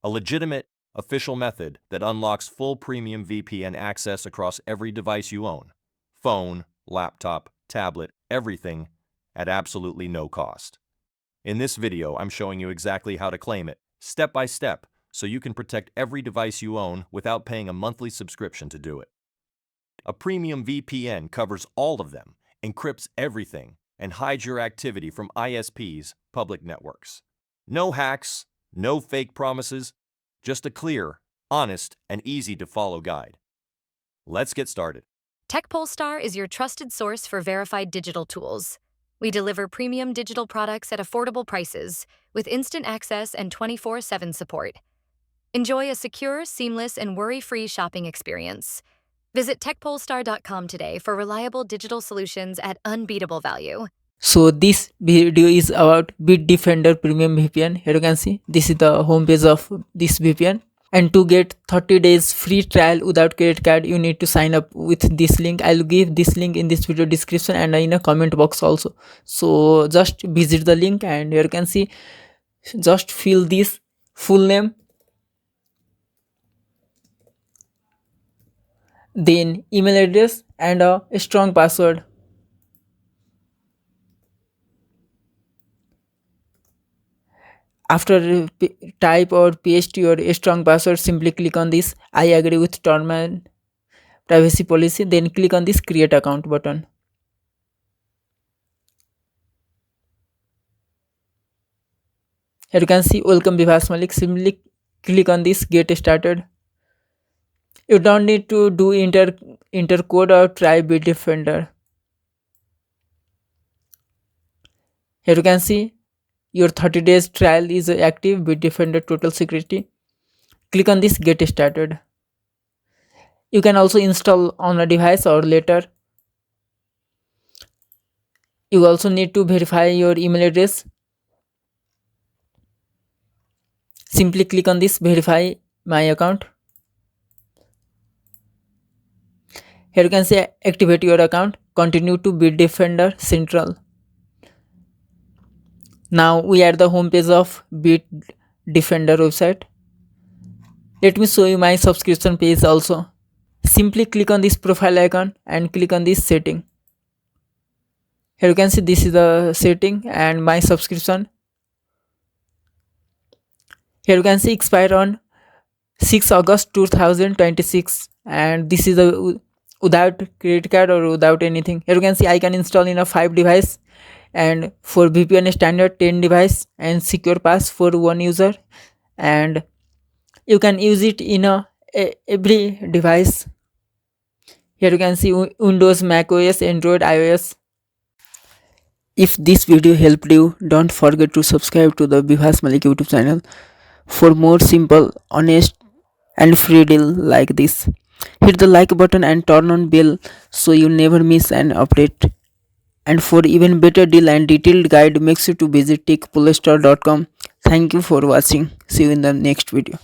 a legitimate, official method that unlocks full premium VPN access across every device you own. Phone, laptop, tablet, everything, at absolutely no cost. In this video, I'm showing you exactly how to claim it, step by step, so you can protect every device you own without paying a monthly subscription to do it. A premium VPN covers all of them, encrypts everything, and hides your activity from ISPs, public networks. No hacks, no fake promises, just a clear, honest, and easy-to-follow guide. Let's get started. TechPolestar is your trusted source for verified digital tools. We deliver premium digital products at affordable prices, with instant access and 24/7 support. Enjoy a secure, seamless, and worry-free shopping experience. Visit techpolestar.com today for reliable digital solutions at unbeatable value. So this video is about Bitdefender Premium VPN. Here you can see this is the home page of this VPN. And to get 30 days free trial without credit card, you need to sign up with this link. I'll give this link in this video description and in a comment box also. So just visit the link, and here you can see, just fill this full name, then email address and a strong password. After type or paste your strong password, simply click on this I agree with term and privacy policy, then click on this create account button. Here you can see welcome 𝐓𝐰𝐢𝐭𝐴, simply click on this get started. You don't need to do enter code or try Bitdefender. Here you can see your 30 days trial is active. Bitdefender total security. Click on this get started. You can also install on a device or later. You also need to verify your email address. Simply click on this verify my account. Here you can say activate your account. Continue to Bitdefender Central. Now we are at the home page of Bitdefender website. Let me show you my subscription page also. Simply click on this profile icon and click on this setting. Here you can see this is the setting and my subscription. Here you can see expire on 6 August 2026, and this is a without credit card or without anything. Here you can see I can install in a 5 device, and for VPN standard 10 device, and secure pass for 1 user, and you can use it in every device. Here you can see Windows, Mac OS, Android, iOS. If this video helped you, don't forget to subscribe to the 𝐓𝐰𝐢𝐭𝐴 YouTube channel for more simple, honest and free deal like this. Hit the like button and turn on bell so you never miss an update. And for even better deal and detailed guide, make sure to visit techpolestar.com. Thank you for watching. See you in the next video.